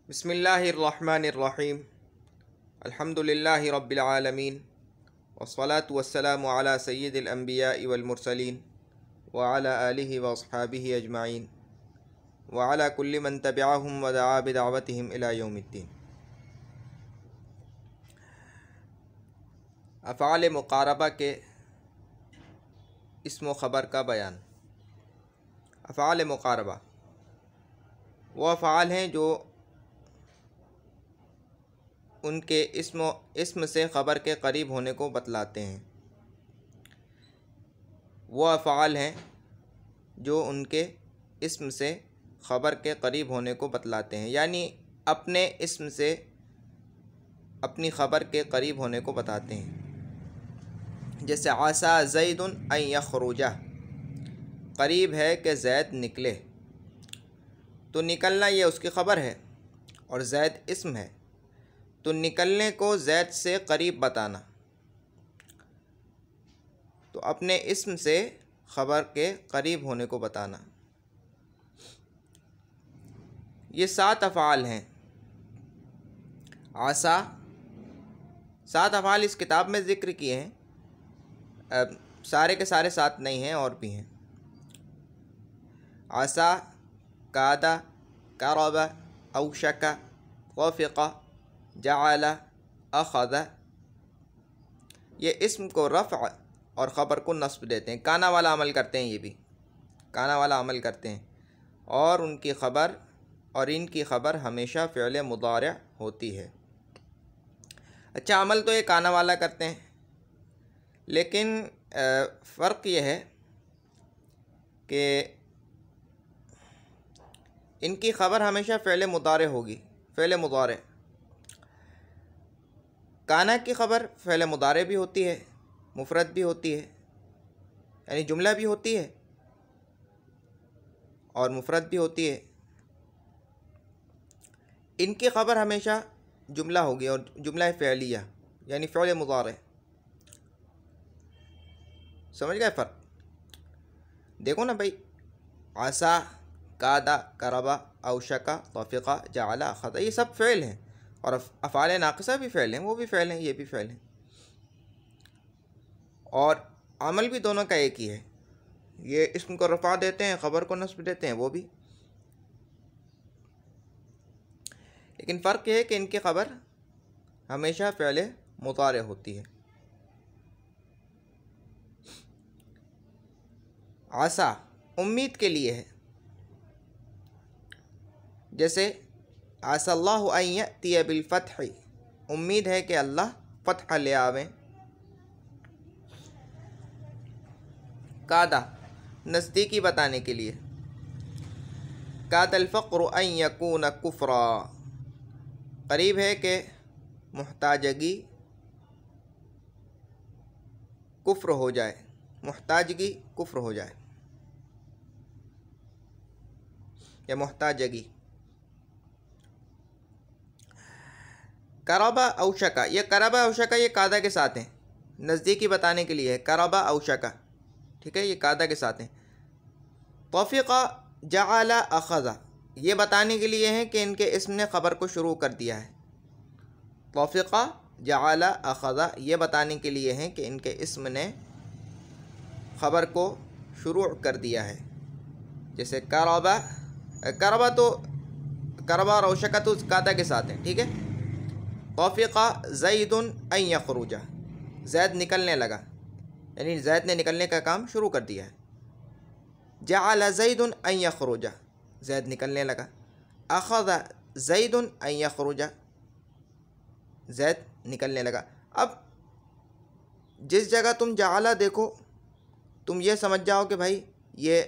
बिस्मिल्लाहिर्रहमानिर्रहीम अल्हम्दुलिल्लाहि रब्बिल आलमीन वस्सलातु वस्सलामु अला सय्यिदिल अंबियाइ वल मुरसलीन व अला आलिहि व अस्हाबिहि अजमाइन व अला कुल्लि मन तबिअहुम व दआ बिदअवतिहिम इला यौमिद्दीन। अफ़आल मुक़ारबा के इस्म ख़बर का बयान। अफ़आल मुक़ारबा वो अफ़आल हैं जो उनके इस्म से ख़बर के करीब होने को बतलाते हैं। वो अफ़आल हैं जो उनके इस्म से ख़बर के करीब होने को बतलाते हैं, यानी अपने इस्म से अपनी ख़बर के करीब होने को बताते हैं। जैसे आसा ज़ैदुन अन यख़रुजा, करीब है कि ज़ैद निकले। तो निकलना ये उसकी ख़बर है और ज़ैद इस्म है, तो निकलने को ज़ैद से करीब बताना, तो अपने इस्म से ख़बर के करीब होने को बताना। ये 7 अफ़आल हैं। आसा 7 अफ़आल इस किताब में ज़िक्र किए हैं, सारे के सारे 7 नहीं हैं, और भी हैं। आसा, कादा, करबा, औशका, वफ़िक़ा, जअला, अख़ज़ा, ये इस्म को रफ़अ और ख़बर को नस्ब देते हैं। काना वाला अमल करते हैं, ये भी काना वाला अमल करते हैं, और उनकी ख़बर और इनकी ख़बर हमेशा फ़िअल मुदारिअ होती है। अच्छा, अमल तो ये काना वाला करते हैं, लेकिन फ़र्क ये है कि इनकी ख़बर हमेशा फ़िअल मुदारिअ होगी। फ़िअल मुदारिअ, काना की ख़बर फ़िअल मुदारिअ भी होती है, मुफ़रद भी होती है, यानी जुमला भी होती है और मुफ़रद भी होती है। इनकी ख़बर हमेशा जुमला होगी, और जुमला फ़िअलिया यानी फ़िअल मुदारिअ। समझ गए फ़र्क? देखो ना भाई, आसा, कादा, करबा, औशका, वफ़िक़ा, जअला, अख़ज़ा, ये सब फ़िअल हैं, और अफ़आल नाक़िसा भी फ़िअल हैं, वो भी फ़िअल हैं, ये भी फ़िअल हैं, और अमल भी दोनों का एक ही है। ये इस्म को रफ़ा देते हैं, ख़बर को नस्ब देते हैं, वो भी। लेकिन फ़र्क ये है कि इनकी ख़बर हमेशा फ़िअल मुदारिअ होती है। आसा उम्मीद के लिए है, जैसे आसल्लाहु अन यअतिय बिल फ़त्ह, उम्मीद है कि अल्लाह फ़त्ह ले आवें। कादा नज़दीकी बताने के लिए, कादल फ़क़्रु अन यकून कुफ़्रा, करीब है कि मुहताजगी कुफ्र हो जाए, मुहताजगी कुफ्र हो जाए, या मुहताजगी। करबा औशका, ये करबा औशका ये कादा के साथ हैं, नज़दीकी बताने के लिए है करबा औशका, ठीक है, ये कादा के साथ हैं। तौफ़ीक़ा, जअला, अख़ज़ा, ये बताने के लिए हैं कि इनके इस्म ने ख़बर को शुरू कर दिया है। तौफ़ीक़ा, जअला, अख़ज़ा, ये बताने के लिए हैं कि इनके इस्म ने ख़बर को शुरू कर दिया है। जैसे करबा, करबा तो करबा और औशका तो कादा के साथ हैं, ठीक है। तौफ़ीक़ा ज़ैदुन अन यख़रुजा, ज़ैद निकलने लगा, यानी ज़ैद ने निकलने का काम शुरू कर दिया है। जअला ज़ैदुन अन यख़रुजा, ज़ैद निकलने लगा। अख़ज़ा ज़ैदुन अन यख़रुजा, ज़ैद निकलने लगा। अब जिस जगह तुम जअला देखो, तुम ये समझ जाओ कि भाई ये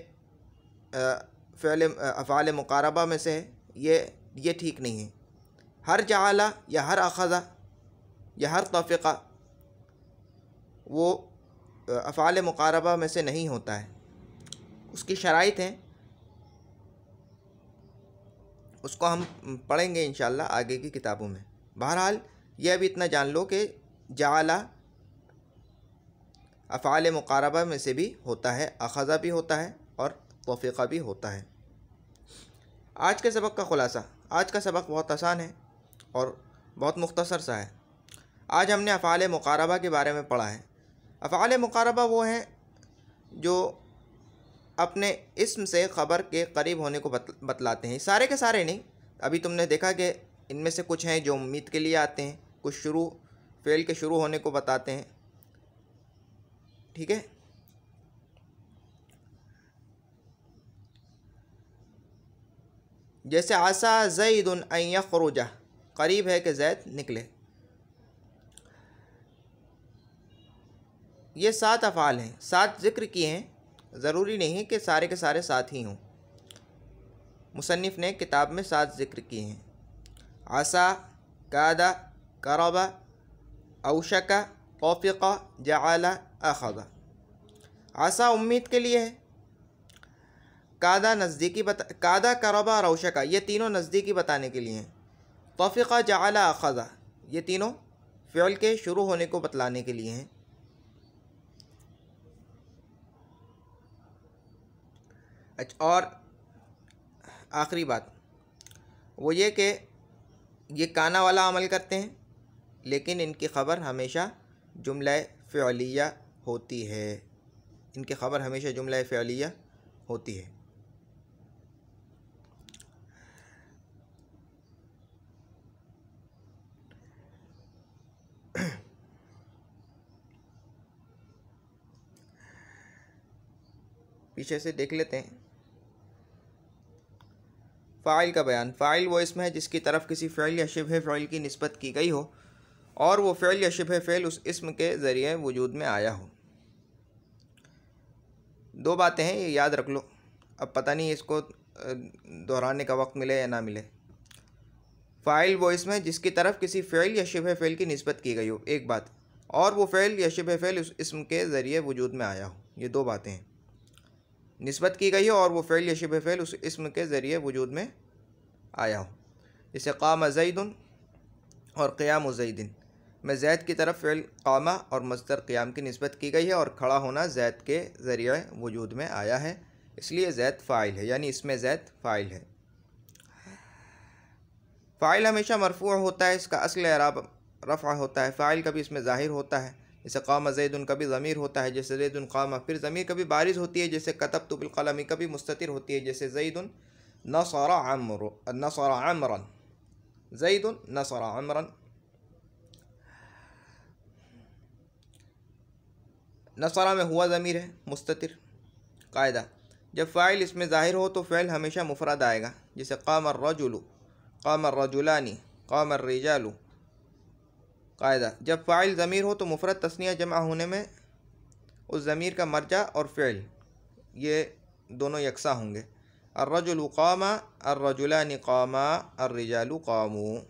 फ़िअल अफ़आल मुक़ारबा में से है, ये ठीक नहीं है। हर जअला या हर अख़ज़ा या हर तौफ़ीक़ा वो अफ़आल मुक़ारबा में से नहीं होता है, उसकी शराइत हैं, उसको हम पढ़ेंगे इंशाअल्लाह आगे की किताबों में। बहरहाल ये अभी इतना जान लो कि जअला अफ़आल मुक़ारबा में से भी होता है, अख़ज़ा भी होता है और तौफ़ीक़ा भी होता है। आज के सबक का ख़ुलासा, आज का सबक बहुत आसान है और बहुत मुख्तसर सा है। आज हमने अफ़आल मुक़ारबा के बारे में पढ़ा है। अफ़आल मुक़ारबा वो हैं जो अपने इस्म से ख़बर के करीब होने को बतलाते हैं। सारे के सारे नहीं, अभी तुमने देखा कि इनमें से कुछ हैं जो उम्मीद के लिए आते हैं, कुछ शुरू फ़ेल के शुरू होने को बताते हैं। ठीक है, जैसे आसा ज़ैदुन अन यख़रुजा, करीब है कि ज़ैद निकले। ये 7 अफ़आल हैं, 7 ज़िक्र किए हैं, ज़रूरी नहीं है कि सारे के सारे 7 ही हों। मुसन्निफ़ ने किताब में 7 ज़िक्र किए हैं। आसा, कादा, करबा, औशका, तौफ़िक़ा, जअला, अख़ज़ा। आसा उम्मीद के लिए है, कादा नज़दीकी कादा, करबा और औशका ये तीनों नज़दीकी बताने के लिए हैं। तौफ़िक़ा, जअला, अख़ज़ा ये तीनों फ़िअल के शुरू होने को बतलाने के लिए हैं। अच्छा, और आखिरी बात वो ये कि ये काना वाला अमल करते हैं, लेकिन इनकी ख़बर हमेशा जुमला फ़िअलिया होती है। इनकी ख़बर हमेशा जुमला फ़िअलिया होती है। पीछे से देख लेते हैं। फ़ाइल का बयान। फ़ाइल वो इसम है जिसकी तरफ किसी फ़िअल या शिब्ह फ़िअल की निस्बत की गई हो और वो फ़िअल या शिब्ह फ़िअल उस इसम के ज़रिए वजूद में आया हो। 2 बातें हैं, ये याद रख लो। अब पता नहीं इसको दोहराने का वक्त मिले या ना मिले। फ़ाइल वो इसम है जिसकी तरफ किसी फ़िअल या शिब्ह फ़िअल की निस्बत की गई हो, एक बात, और वो फ़िअल या शिब्ह फ़िअल उस इसम के ज़रिए वजूद में आया हो। ये 2 बातें हैं, निस्बत की गई हो और वो फ़िअल या शिब्ह फ़िअल उस इसम के ज़रिए वजूद में आया हो। जैसे क़ाम ज़ैदुन और क़ियाम ज़ैदिन में ज़ैद की तरफ फ़िअल क़ामा और मस्दर क़ियाम की निस्बत की गई है और खड़ा होना ज़ैद के ज़रिए वजूद में आया है, इसलिए ज़ैद फ़ाइल है, यानी इसमें ज़ैद फ़ाइल है। फ़ाइल हमेशा मरफ़ू होता है, इसका अस्ल एराब रफ़ा होता है। फ़ाइल कभी इसमें ज़ाहिर होता है, जैसे क़ाम ज़ैदुन कभी ज़मीर होता है, जैसे ज़ैदुन क़ामा। फिर ज़मीर कभी बारिज़ होती है, जैसे कतबतु बिल क़लम, कभी मुस्ततिर होती है, जैसे ज़ैदुन नसरा अमरन, ज़ैदुन नसरा अमरन। नसरा में हुआ ज़मीर है मुस्ततिर। कायदा, जब फ़ाइल इसमें ज़ाहिर हो तो फ़िअल हमेशा मुफ़रद आएगा, जैसे क़ाम अर्रजुलु, क़ाम अर्रजुलानी, क़ाम अर्रिजालु। कायदा, जब फ़ाइल ज़मीर हो तो मुफ़रद तस्निया जमा होने में उस ज़मीर का मर्जा और फ़िअल ये दोनों यकसा होंगे। अर्रजुलु क़ामा, अर्रजुलानी क़ामा, अर्रिजालु क़ामू।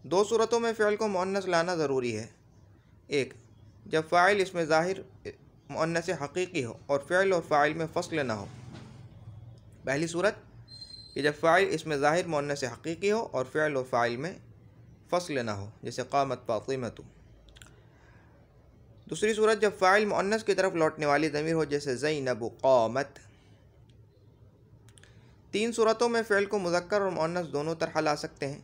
2 सूरतों में फ़िअल को मुअन्नस लाना ज़रूरी है। एक, जब फ़ाइल इसमें ज़ाहिर मुअन्नस हक़ीक़ी हो और फ़िअल और फ़ाइल में फ़स्ल ना हो। पहली सूरत कि जब फ़ाइल इसमें ज़ाहिर मुअन्नस हक़ीक़ी हो और फ़िअल और फ़ाइल में फ़स्ल ना हो, जैसे क़ामत फ़ातिमतु। दूसरी सूरत जब फ़ाइल मुअन्नस की तरफ लौटने वाली ज़मीर हो, जैसे ज़ैनबु क़ामत। 3 सूरतों में फ़िअल को मुज़क्कर और मुअन्नस दोनों तरह ला सकते हैं।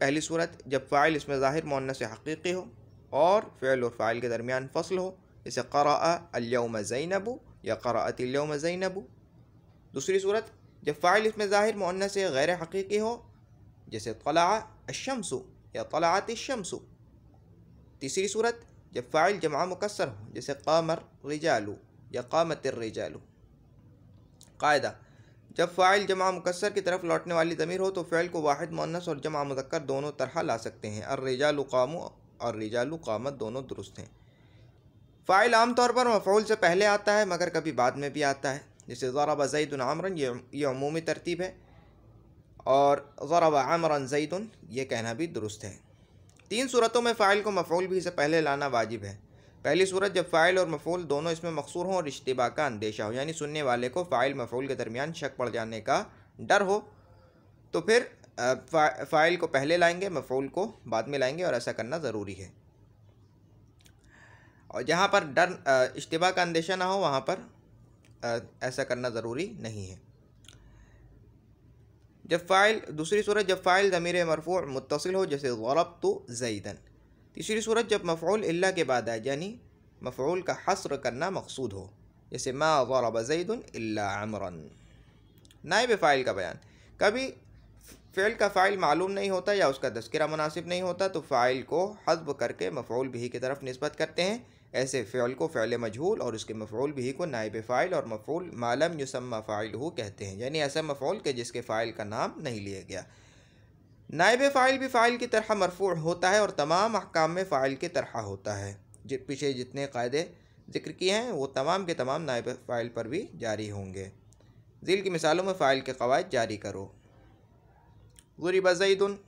पहली सूरत जब फ़ाइल इसमें ज़ाहिर मुअन्नस हक़ीक़ी हो और फ़िअल और फ़ाइल के दरमियान फ़स्ल हो, जैसे क़रअ अल-यौम ज़ैनबु या क़रअत अल-यौम ज़ैनबु। दूसरी सूरत जब फ़ाइल इसमें ज़ाहिर मुअन्नस गैर हक़ीक़ी हो, जैसे तलअ अश-शम्सु या तलअत अश-शम्सु। तीसरी सूरत जब फ़ाइल जमा मुकस्सर हो, जैसे क़ाम अर्रिजालु या क़ामत अर्रिजालु। कायदा, जब फ़ाइल जमा मुकस्सर की तरफ लौटने वाली ज़मीर हो तो फ़िअल को वाहिद मुअन्नस और जमा मुज़क्कर दोनों तरह ला सकते हैं। अर्रिजालु क़ामू और रिजालु क़ामत दोनों दुरुस्त हैं। फ़ाइल आमतौर पर मफ़ऊल से पहले आता है, मगर कभी बाद में भी आता है, जैसे ज़रब ज़ैदुन अमरन, ये अमूमी तरतीब है, और ज़रब अमरन ज़ैदुन ये कहना भी दुरुस्त है। 3 सूरतों में फ़ाइल को मफ़ऊल भी से पहले लाना वाजिब है। पहली सूरत जब फ़ाइल और मफ़ऊल दोनों इसमें मक़सूर हों और इश्तिबा का अंदेशा हो, यानी सुनने वाले को फ़ाइल मफ़ऊल के दरमियान शक पड़ जाने का डर हो, तो फिर फ़ाइल को पहले लाएंगे, मफ़ऊल को बाद में लाएंगे, और ऐसा करना ज़रूरी है। और जहाँ पर डर इश्तिबा का अंदेशा ना हो वहाँ पर ऐसा करना ज़रूरी नहीं है। जब फ़ाइल, दूसरी सूरत जब फ़ाइल ज़मीर मरफ़ू मुत्तसिल हो, जैसे ज़रबतु ज़ैदन। तीसरी सूरत जब मफ़ऊल इल्ला के बाद आए, यानी मफ़ऊल का हस्र करना मकसूद हो, जैसे मा ज़रब ज़ैदुन इल्ला अमरन। नाइब फ़ाइल का बयान, कभी फ़िल का फ़ाइल मालूम नहीं होता या उसका तज़किरा मुनासिब नहीं होता तो फ़ाइल को हज़्फ़ करके मफ़ऊल बिही की तरफ निस्बत करते हैं। ऐसे फ़िल को फ़िल मजहूल और उसके मफ़ऊल बिही को नाइब फ़ाइल और मफ़ऊल मालम युसम्मा फ़ाइलहु कहते हैं, यानी ऐसा मफ़ऊल के जिसके फ़ाइल का नाम नहीं लिया गया। नाइब फ़ाइल भी फ़ाइल की तरह मरफ़ू होता है और तमाम अहकाम में फ़ाइल की तरह होता है। पीछे जितने क़ायदे ज़िक्र किए हैं वो तमाम के तमाम नाइब फ़ाइल पर भी जारी होंगे। ज़ील की मिसालों में फ़ाइल के क़वाइद जारी करो। ज़ुरिबा ज़ैदुन,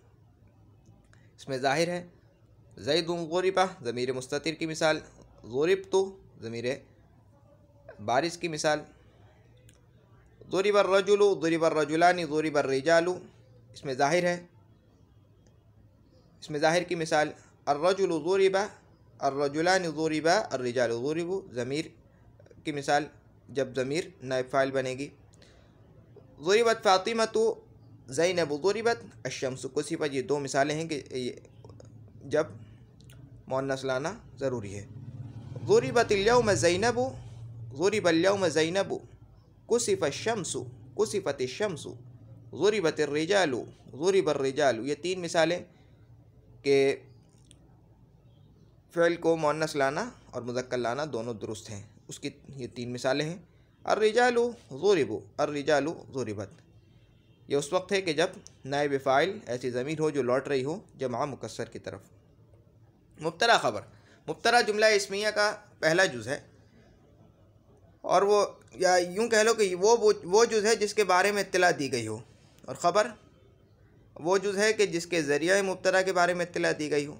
इसमें ज़ाहिर है ज़ैदुन ज़ुरिबा ज़मीर मुस्ततिर की मिसाल, ज़ुरिबतु ज़मीर बारिश की मिसाल। ज़ुरिबा रजुलु ज़ुरिबा रजुलानी ज़ुरिबा रिजालु, इसमें ज़ाहिर है, इसमें ज़ाहिर की मिसाल अर्रजुलु ज़ुरिबा अर्रजुलानी ज़ुरिबा अर्रिजालु ज़ुरिबु ज़मीर की मिसाल जब ज़मीर नाइब फ़ाइल बनेगी। ज़ुरिबत फ़ातिमतु ज़ैनबु ज़ुरिबत अश्शम्सु कुसिफत, ये दो मिसालें हैं कि जब मुअन्नस लाना ज़रूरी है। ज़ुरिबतिल यौम ज़ैनबु ज़ुरिबल यौम ज़ैनबु कुसिफ़त शम्सु कुसिफ़तिश शम्सु ज़ुरिबतिर रिजालु ज़ुरिबर रिजालु, ये तीन मिसालें के फ़िल को मुअन्नस लाना और मुज़क्कर लाना दोनों दुरुस्त हैं, उसकी ये तीन मिसालें हैं। अर्रिजालु ज़ुरिबु अर्रिजालु ज़ुरिबत, ये उस वक्त है कि जब नाइब फ़ाइल ऐसी ज़मीर हो जो लौट रही हो जमा मुकस्सर की तरफ। मुब्तदा ख़बर, मुब्तदा जुमला इस्मिया का पहला जुज़ है और वो या यूँ कह लो कि वो जुज़ है जिसके बारे में इत्तला दी गई हो, और ख़बर वो जुज़ है कि जिसके ज़रिए मुब्तदा के बारे में इत्तला दी गई हो।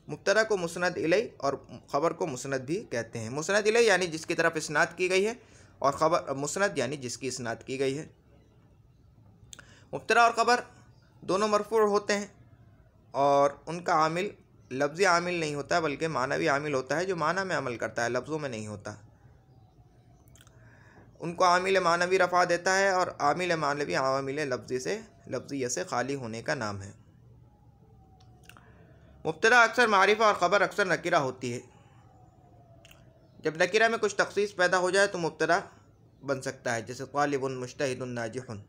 मुब्तदा को मुस्नद इलैह और ख़बर को मुस्नद भी कहते हैं। मुस्नद इलैह यानी जिसकी तरफ इस्नाद की गई है, और ख़बर मुस्नद यानी जिसकी इस्नाद की गई है। मुब्तदा और ख़बर दोनों मरफ़ू होते हैं और उनका आमिल लफ्ज़ी आमिल नहीं होता बल्कि मानवी आमिल होता है जो माना में अमल करता है, लफ्ज़ों में नहीं होता। उनको आमिल मानवी रफ़ा देता है और आमिल मानवी आमिल लफ्ज़ियत से खाली होने का नाम है। मुब्तदा अक्सर मारिफ़ा और ख़बर अक्सर नकीरा होती है। जब नकीरा में कुछ तख़सीस पैदा हो जाए तो मुब्तदा बन सकता है, जैसे तालिबुन मुज्तहिदुन नाजिहुन,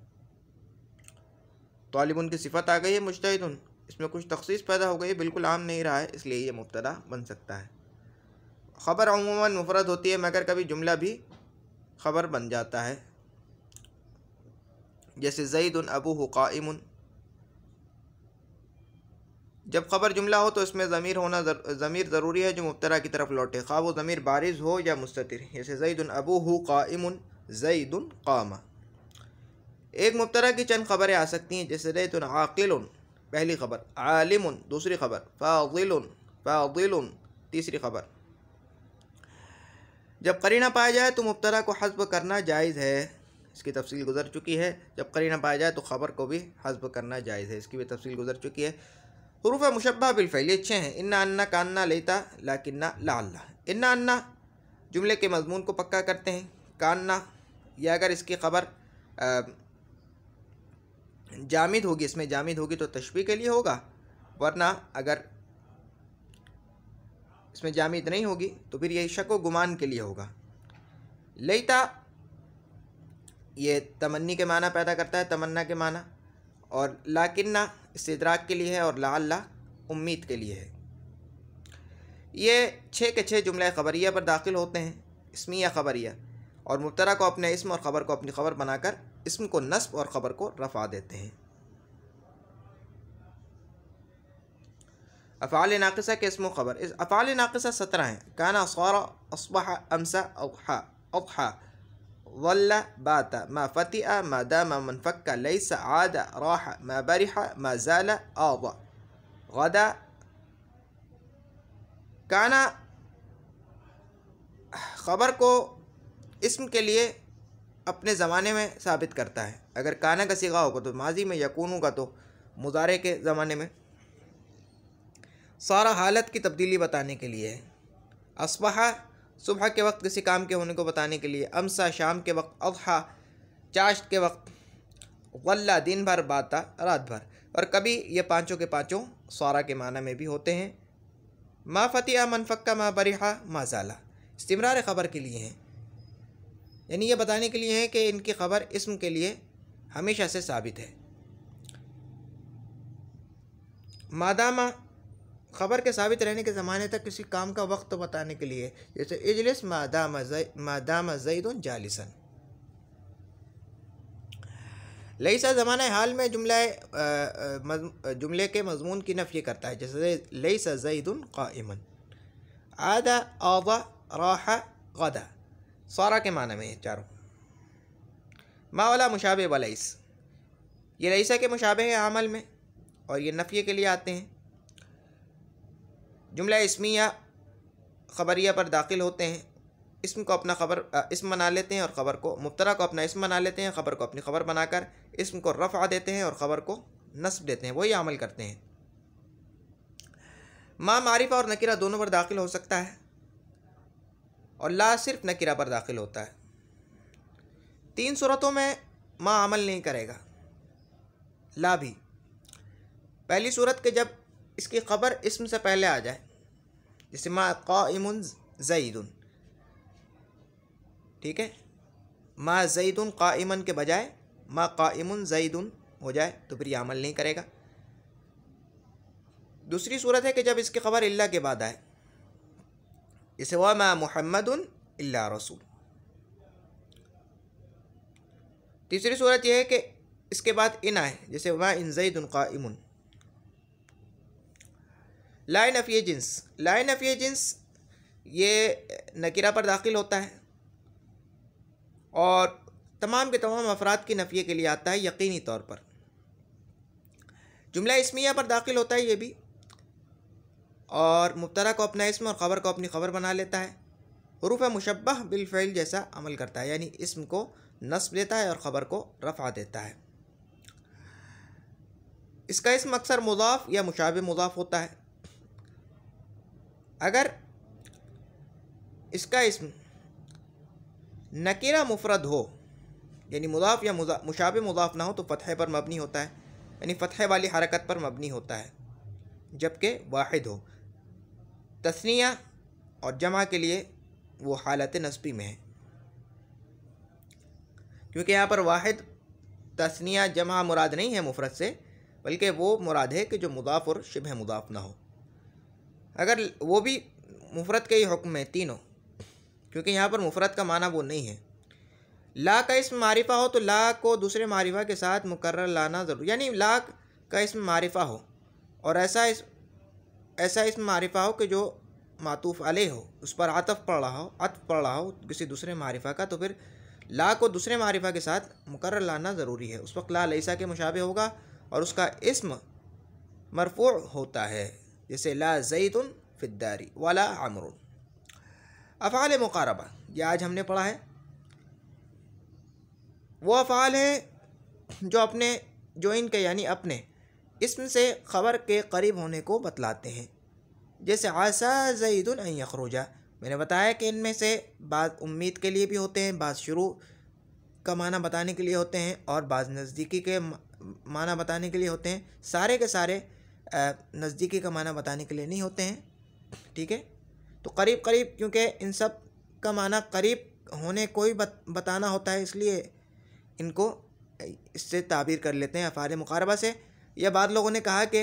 तालिबुन की सिफ़त आ गई है मुज्तहिदुन, इसमें कुछ तख़सीस पैदा हो गई है, बिल्कुल आम नहीं रहा है, इसलिए ये मुब्तदा बन सकता है। ख़बर अमूमन मुफ़रद होती है मगर कभी जुमला भी ख़बर बन जाता है, जैसे ज़ैदुन अबूहु क़ाइमुन। जब ख़बर जुमला हो तो इसमें ज़मीर ज़रूरी है जो मुब्तदा की तरफ लौटे, खा वो ज़मीर बारिज़ हो या मुस्ततिर, जैसे ज़ैदुन अबूहु क़ाइमुन ज़ैदुन क़ामा। एक मुब्तदा की चंद ख़बरें आ सकती हैं, जैसे ज़ैदुन आक़िलुन पहली ख़बर, आलिमुन दूसरी ख़बर, फ़ाज़िलुन तीसरी ख़बर। जब करीना पाया जाए तो मुब्तदा को हज़्फ़ करना जायज़ है, इसकी तफसील गुज़र चुकी है। जब करीना पाया जाए तो ख़बर को भी हज़्फ़ करना जायज़ है, इसकी भी तफसील गुज़र चुकी है। हुरूफ़ मुशब्बह बिल फ़इल ये 6 हैं, इन्ना अन्ना कान्ना लेता लाकिन्ना लाअल्ला। इन्ना अन्ना जुमले के मज़मून को पक्का करते हैं, कान्ना या अगर इसकी ख़बर जामिद होगी, इसमें जामिद होगी तो तशबीह के लिए होगा, वरना अगर इसमें जामिद नहीं होगी तो फिर ये शक व गुमान के लिए होगा। लेता ये तमन्नी के माना पैदा करता है, तमन्ना के माना, और लाकिन्ना इस्तिदराक के लिए है और लाअल्ला उम्मीद के लिए है। ये 6 के 6 जुमला ख़बरिया पर दाखिल होते हैं, इस्मिया ख़बरिया, और मुब्तदा को अपने इस्म और ख़बर को अपनी ख़बर बनाकर इस्म को नस्ब और ख़बर को रफ़ा देते हैं। अफ़आल नाक़िसा के इस्म ख़बर, इस अफ़आल नाक़िसा 17 हैं। काना सारा अस्बहा अमसा अज़हा वल्ला बाता मा फ़तिआ मा दामा मन फ़क्का लैसा आदा राहा मा बरिहा मा ज़ाला आदा गदा। काना ख़बर को इस्म के लिए अपने ज़माने में साबित करता है, अगर काना का सिगा होगा तो माजी में, यकून होगा तो मुज़ारे के ज़माने में। सारा हालत की तब्दीली बताने के लिए है। अस्बहा सुबह के वक्त किसी काम के होने को बताने के लिए, अमसा शाम के वक्त, अज़हा चाश्त के वक्त, गल्ला दिन भर, बाता रात भर। और कभी ये पाँचों के पाँचों सौरा के माना में भी होते हैं। मा फतिहा मन फक्का मा बरिहा मा ज़ाला इस्तिमरार ख़बर के लिए हैं, यानी ये बताने के लिए है कि इनकी ख़बर इस्म के लिए हमेशा से साबित है। मादामा ख़बर के साबित रहने के ज़माने तक किसी काम का वक्त बताने के लिए, जैसे इजलिस मादामा ज़ैदुन जालिसन। लईसा ज़माना हाल में जुमले के मज़मून की नफ़ी करता है, जैसे लईसा ज़ैदुन क़ाइमन। आदा आदा राहा गदा सारा के माना में है चारों। मा वाला मुशाबे व लईस, ये लईसा के मुशाबे हैं अमल में और ये नफ़ी के लिए आते हैं। जुमला इस्मिया ख़बरिया पर दाखिल होते हैं, इस्म को अपना ख़बर इस्म बना लेते हैं और ख़बर को, मुब्तदा को अपना इस्म बना लेते हैं, ख़बर को अपनी ख़बर बनाकर इस्म को रफ़ा देते हैं और ख़बर को नस्ब देते हैं, वही अमल करते हैं। मा मारिफा और नकीरा दोनों पर दाखिल हो सकता है और ला सिर्फ नकीरा पर दाखिल होता है। 3 सूरतों में मा अमल नहीं करेगा, ला भी। पहली सूरत के जब इसकी ख़बर इस्म से पहले आ जाए, जैसे मा क़ाइमुन ज़ैदुन, ठीक है, मा ज़ैदुन क़ाइमन के बजाय मा क़ाइमुन ज़ैदुन हो जाए तो फिर यह अमल नहीं करेगा। दूसरी सूरत है कि जब इसकी ख़बर इल्ला के बाद आए, जैसे वा मा मुहम्मदुन इल्ला रसूल। तीसरी सूरत यह है कि इसके बाद इन आए, जैसे वा इन ज़ैदुन क़ाइमुन। ला नफ़ी जिन्स, ला नफ़ी जिन्स ये नकीरा पर दाखिल होता है और तमाम के तमाम अफराद की नफ़ी के लिए आता है यकीनी तौर पर। जुमला इस्मिया पर दाखिल होता है ये भी, और मुब्तदा को अपना इस्म और ख़बर को अपनी ख़बर बना लेता है। हुरूफ़ मुशब्बह बिल फ़इल जैसा अमल करता है, यानी इस्म को नस्ब देता है और ख़बर को रफ़ा देता है। इसका इस्म अक्सर मुज़ाफ़ या मुशाबे मुज़ाफ़ होता है। अगर इसका इस्म नकीरा मुफ़रद हो, यानी मुज़ाफ़ या मुशाबे मुज़ाफ़ ना हो, तो फ़तह पर मबनी होता है, यानी फ़तह वाली हरकत पर मबनी होता है, जबकि वाहिद हो। तस्निया और जमा के लिए वो हालत नस्बी में है, क्योंकि यहाँ पर वाहिद तस्निया जमा मुराद नहीं है मुफ़रद से, बल्कि वो मुराद है कि जो मुज़ाफ़ और शिबह मुज़ाफ़ ना हो। अगर वो भी मुफ़रद के ही हुक्म में तीनों, क्योंकि यहाँ पर मुफ़रद का माना वो नहीं है। ला का इस्म मारिफा हो तो ला को दूसरे मारिफा के साथ मुकर्रर लाना ज़रूर, यानी ला का इस्म मारिफा हो और ऐसा इस्म मारिफा हो कि जो मातूफ़ अलैह हो, उस पर अतफ़ पड़ रहा हो किसी दूसरे मारिफा का, तो फिर ला को दूसरे मारिफा के साथ मुकर्रर लाना ज़रूरी है। उस वक्त ला लैसा के मुशाबे होगा और उसका इस्म मरफ़ू होता है, जैसे ला ज़ैदुन फ़िद्दारी वला अमरुन। अफ़आल मुक़ारबा, ये आज हमने पढ़ा है, वो अफ़आल हैं जो इनके यानी अपने इस्म से ख़बर के करीब होने को बतलाते हैं, जैसे आसा ज़ैदुन अन यख़रुजा। मैंने बताया कि इनमें से बाज़ उम्मीद के लिए भी होते हैं, बाज़ शुरू का माना बताने के लिए होते हैं और बाज़ नज़दीकी के माना बताने के लिए होते हैं। सारे के सारे नज़दीकी का माना बताने के लिए नहीं होते हैं, ठीक है। तो करीब करीब, क्योंकि इन सब का माना करीब होने को ही बताना होता है, इसलिए इनको इससे ताबीर कर लेते हैं अफ़आल मुक़ारबा से। या बाद लोगों ने कहा कि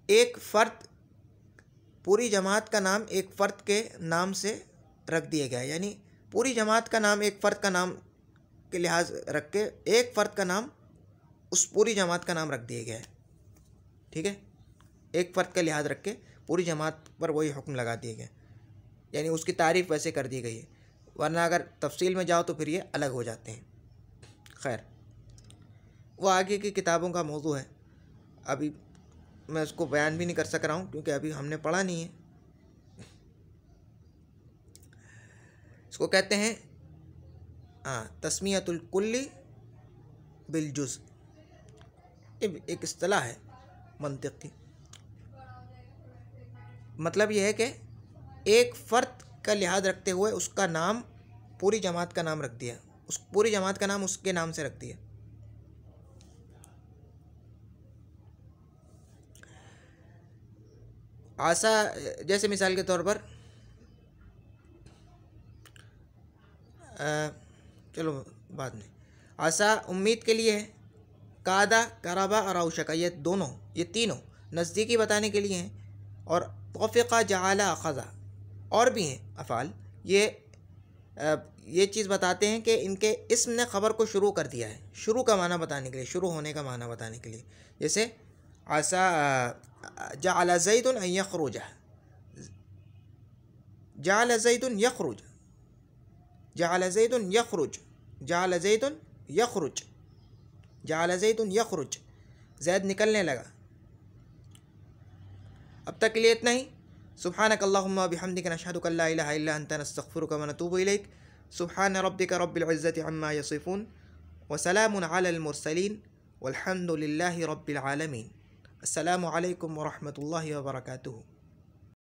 एक फ़र्द, पूरी जमात का नाम एक फ़र्द के नाम से रख दिया गया है, यानी पूरी जमात का नाम एक फ़र्द का नाम के लिहाज रख के एक फ़र्द का नाम उस पूरी जमात का नाम रख दिया गया है, ठीक है। एक फ़र्द का लिहाज रख के पूरी जमात पर वही हुक्म लगा दिया गया, यानी उसकी तारीफ़ वैसे कर दी गई है, वरना अगर तफसील में जाओ तो फिर ये अलग हो जाते हैं। खैर, वो आगे की किताबों का मौजू है, अभी मैं उसको बयान भी नहीं कर सक रहा हूँ क्योंकि अभी हमने पढ़ा नहीं है। इसको कहते हैं तस्मियतुल कुल्ली बिल जुज़, एक इस्तिलाह है मंतिक़ की। मतलब यह है कि एक फ़र्द का लिहाज रखते हुए उसका नाम पूरी जमात का नाम रख दिया, उस पूरी जमात का नाम उसके नाम से रख दिया। आशा, जैसे मिसाल के तौर पर चलो बाद में, आशा उम्मीद के लिए है, कादा, कराबा और औशका ये दोनों, ये तीनों नज़दीकी बताने के लिए हैं, और तौफ़िक़ा, जआला, अख़ज़ा और भी हैं अफ़ाल, ये चीज़ बताते हैं कि इनके इस्म ने ख़बर को शुरू कर दिया है, शुरू का माना बताने के लिए, शुरू होने का माना बताने के लिए। जैसे आसा जअल ज़ैदुन अन यख़रुज, जअल ज़ैदुन यख़रुज, जअल ज़ैदुन यख़रुज, जअल ज़ैदुन यख़रुज, जअल ज़ैदुन यख़रुज, ज़ैद निकलने लगा। अब तक के लिए इतना ही। सुब्हानक अल्लाहुम्मा व बिहम्दिका नशहदु अन ला इलाहा इल्ला अंता नस्तग़फिरुका व नतूबु इलैक। सुब्हान रब्बिका रब्बिल इज़्ज़ति अम्मा यसिफ़ून व सलामुन अलल मुरसलीन वल्हम्दुलिल्लाहि रब्बिल आलमीन। अस्सलामु अलैकुम व रहमतुल्लाहि व बरकातुहू।